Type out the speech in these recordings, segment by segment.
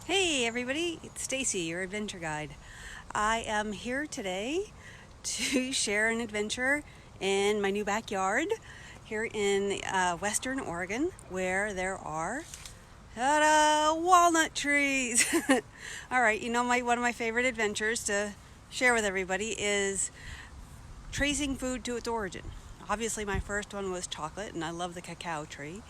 Hey everybody, it's Stacy, your adventure guide. I am here today to share an adventure in my new backyard here in Western Oregon, where there are walnut trees. All right, one of my favorite adventures to share with everybody is tracing food to its origin. Obviously, my first one was chocolate, and I love the cacao tree,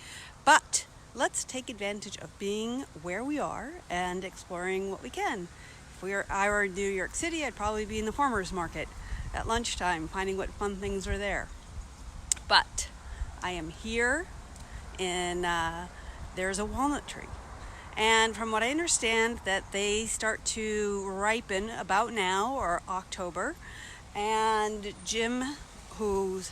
but let's take advantage of being where we are and exploring what we can. If I were in New York City, I'd probably be in the farmer's market at lunchtime, finding what fun things are there. But I am here in, there's a walnut tree. And from what I understand, that they start to ripen about now or October. And Jim, who's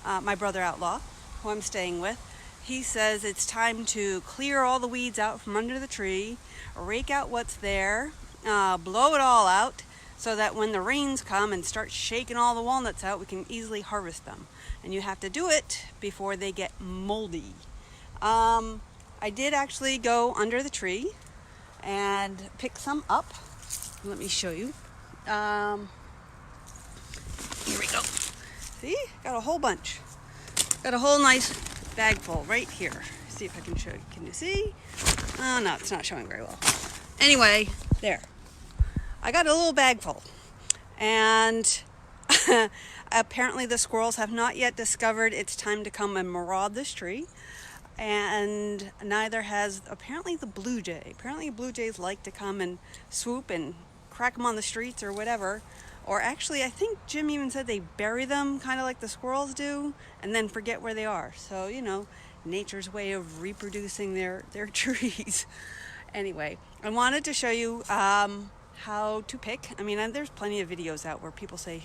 my brother outlaw, who I'm staying with, he says it's time to clear all the weeds out from under the tree, rake out what's there, blow it all out, so that when the rains come and start shaking all the walnuts out, we can easily harvest them. And you have to do it before they get moldy. I did actually go under the tree and pick some up. Let me show you. Here we go. See? Got a whole bunch. Got a whole nice bag full right here. See if I can show you. Can you see? Oh, no, it's not showing very well. Anyway, there. I got a little bag full. And apparently the squirrels have not yet discovered it's time to come and maraud this tree. And neither has apparently the blue jay. Apparently blue jays like to come and swoop and crack them on the streets or whatever. Or actually, I think Jim even said they bury them kind of like the squirrels do and then forget where they are. So, nature's way of reproducing their trees. Anyway, I wanted to show you how to pick. I mean, there's plenty of videos out where people say,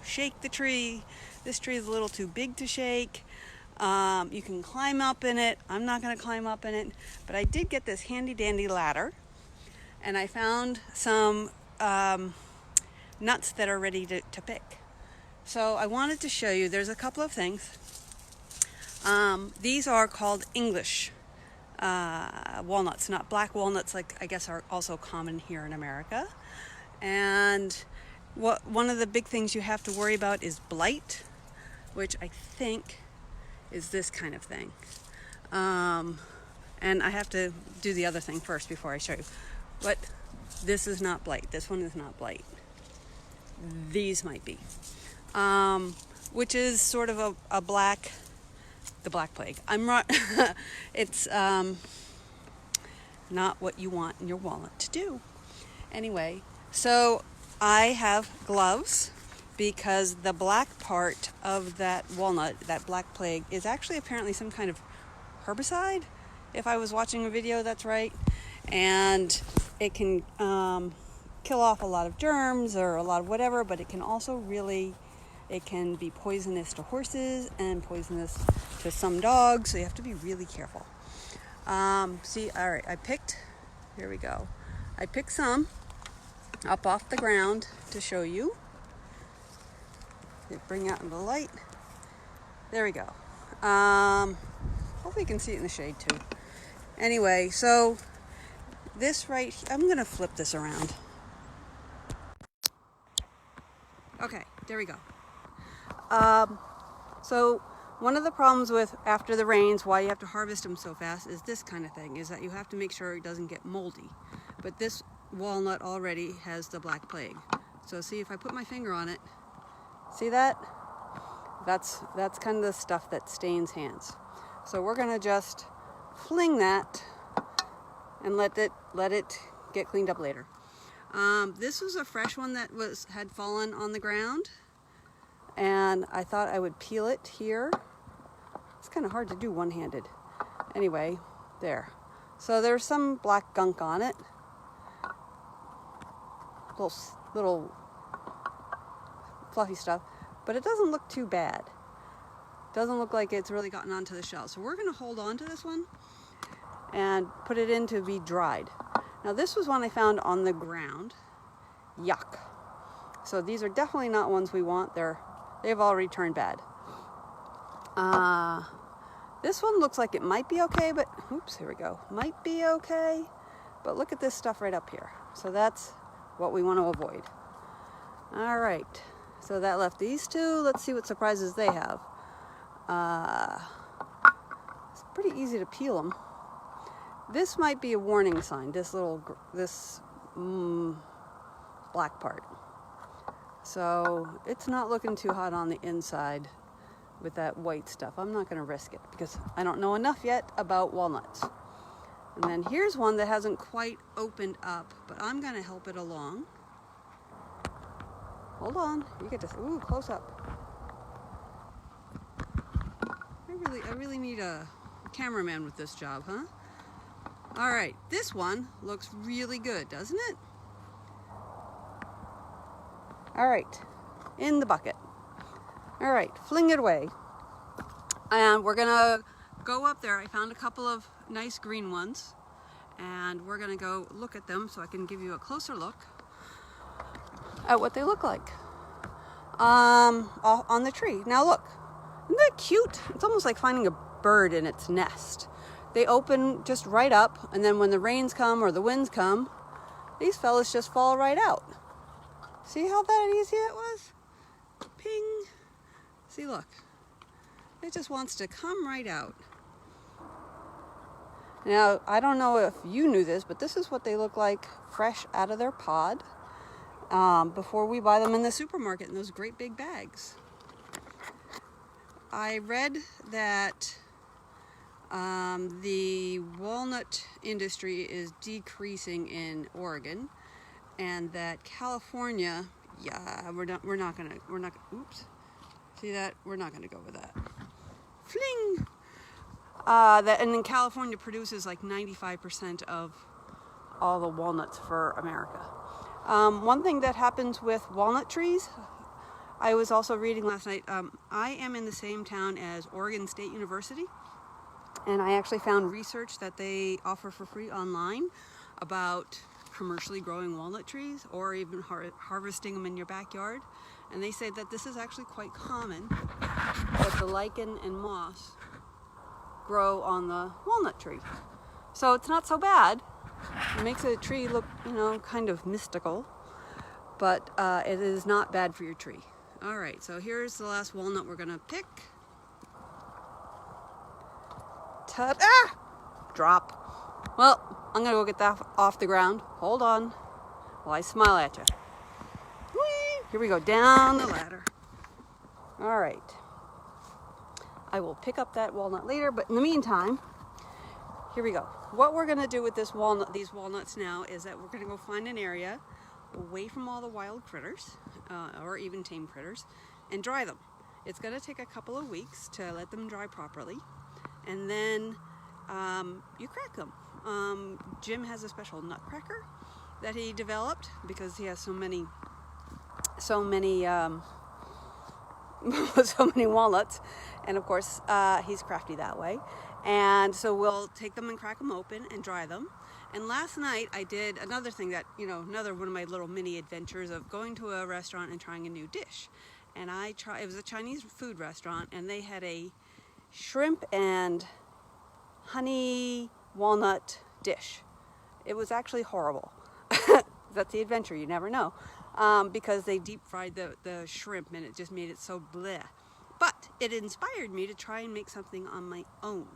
shake the tree. This tree is a little too big to shake. You can climb up in it. I'm not going to climb up in it. But I did get this handy dandy ladder. And I found some nuts that are ready to pick. So I wanted to show you, there's a couple of things. These are called English walnuts, not black walnuts like I guess are also common here in America. And one of the big things you have to worry about is blight, which I think is this kind of thing. And I have to do the other thing first before I show you. But this is not blight. This one is not blight. These might be. Which is sort of the black plague. I'm not, it's not what you want in your walnut to do. Anyway, so I have gloves because the black part of that walnut, that black plague, is actually apparently some kind of herbicide. If I was watching a video, that's right. And it can kill off a lot of germs or a lot of whatever, but it can also it can be poisonous to horses and poisonous to some dogs, so you have to be really careful. See, all right, here we go. I picked some up off the ground to show you. Bring out in the light. There we go. Hopefully you can see it in the shade too. Anyway, so this right here, I'm going to flip this around. Okay, there we go. So one of the problems with after the rains, why you have to harvest them so fast is this kind of thing, is that you have to make sure it doesn't get moldy. But this walnut already has the black plague. So see, if I put my finger on it, see that? That's kind of the stuff that stains hands. So we're going to just fling that and let it get cleaned up later. This was a fresh one that had fallen on the ground, and I thought I would peel it here. It's kind of hard to do one-handed. Anyway, there. So there's some black gunk on it. Little fluffy stuff, but it doesn't look too bad. Doesn't look like it's really gotten onto the shell. So we're going to hold on to this one and put it in to be dried. Now this was one I found on the ground. Yuck. So these are definitely not ones we want. They've already turned bad. This one looks like it might be okay, but oops, here we go. Might be okay, But look at this stuff right up here. So that's what we want to avoid. All right, so that left these two. Let's see what surprises they have. It's pretty easy to peel them. This might be a warning sign, this black part. So it's not looking too hot on the inside with that white stuff. I'm not going to risk it because I don't know enough yet about walnuts. And then here's one that hasn't quite opened up, but I'm going to help it along. Hold on, you get this. Ooh, close up. I really need a cameraman with this job, huh? All right, this one looks really good, doesn't it? All right, in the bucket. All right, fling it away. And we're gonna go up there. I found a couple of nice green ones, and we're gonna go look at them so I can give you a closer look at what they look like on the tree. Now look, isn't that cute? It's almost like finding a bird in its nest. They open just right up, and then when the rains come or the winds come, these fellas just fall right out. See how that easy it was? Ping. See, look. It just wants to come right out. Now, I don't know if you knew this, but this is what they look like fresh out of their pod before we buy them in the supermarket in those great big bags. I read that the walnut industry is decreasing in Oregon, and that California, yeah, we're not gonna, oops, see that? We're not gonna go with that. Fling! And then California produces like 95% of all the walnuts for America. One thing that happens with walnut trees, I was also reading last night, I am in the same town as Oregon State University, and I actually found research that they offer for free online about commercially growing walnut trees or even harvesting them in your backyard. And they say that this is actually quite common, that the lichen and moss grow on the walnut tree. So it's not so bad. It makes a tree look, kind of mystical, but it is not bad for your tree. All right, so here's the last walnut we're gonna pick. Ta-da! Drop. Well, I'm gonna go get that off the ground. Hold on while I smile at you. Whee! Here we go, down the ladder. All right. I will pick up that walnut later, but in the meantime, here we go. What we're gonna do with these walnuts now is that we're gonna go find an area away from all the wild critters, or even tame critters, and dry them. It's gonna take a couple of weeks to let them dry properly, and then you crack them. Jim has a special nutcracker that he developed because he has so many walnuts, and of course he's crafty that way. And so we'll take them and crack them open and dry them. And last night I did another thing that, another one of my little mini adventures of going to a restaurant and trying a new dish. And it was a Chinese food restaurant, and they had a shrimp and honey walnut dish. It was actually horrible. That's the adventure, you never know. Because they deep fried the shrimp, and it just made it so bleh. But it inspired me to try and make something on my own.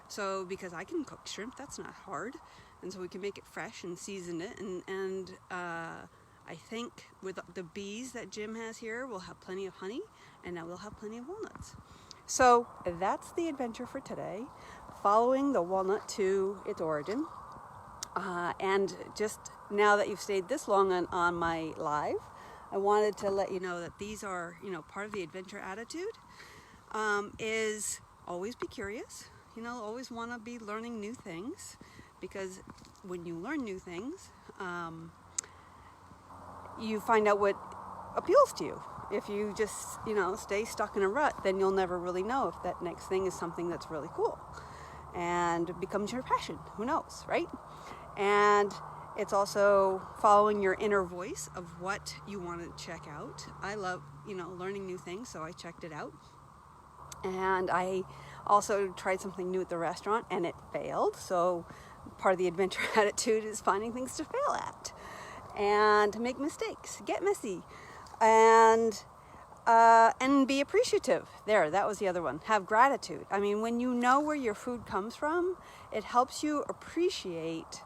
So because I can cook shrimp, that's not hard. And so we can make it fresh and season it. And I think with the bees that Jim has here, we'll have plenty of honey, and now we'll have plenty of walnuts. So that's the adventure for today, following the walnut to its origin. And just now that you've stayed this long on my live, I wanted to let you know that these are, part of the adventure attitude is always be curious, always want to be learning new things, because when you learn new things, you find out what appeals to you. If you just, stay stuck in a rut, then you'll never really know if that next thing is something that's really cool and becomes your passion. Who knows, right? And it's also following your inner voice of what you want to check out. I love, learning new things, so I checked it out. And I also tried something new at the restaurant, and it failed. So part of the adventure attitude is finding things to fail at and to make mistakes, get messy, and be appreciative. That was the other one. Have gratitude. I mean, when you know where your food comes from, it helps you appreciate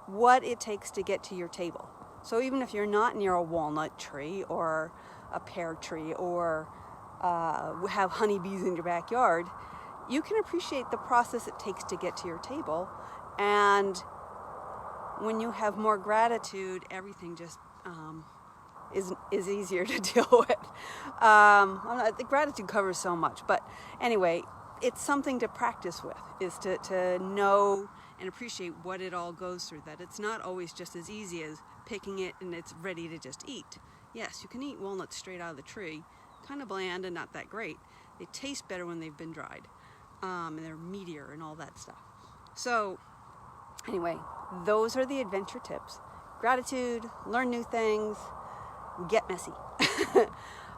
what it takes to get to your table. So even if you're not near a walnut tree or a pear tree or have honeybees in your backyard, you can appreciate the process it takes to get to your table. And when you have more gratitude, everything just is easier to deal with. The gratitude covers so much, but anyway, it's something to practice with, is to know and appreciate what it all goes through, that it's not always just as easy as picking it and it's ready to just eat. Yes, you can eat walnuts straight out of the tree, kind of bland and not that great. They taste better when they've been dried, and they're meatier and all that stuff. So anyway, those are the adventure tips. Gratitude, learn new things, get messy.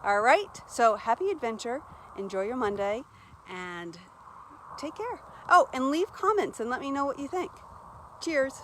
All right, so happy adventure, enjoy your Monday, and take care. Oh, and leave comments and let me know what you think. Cheers.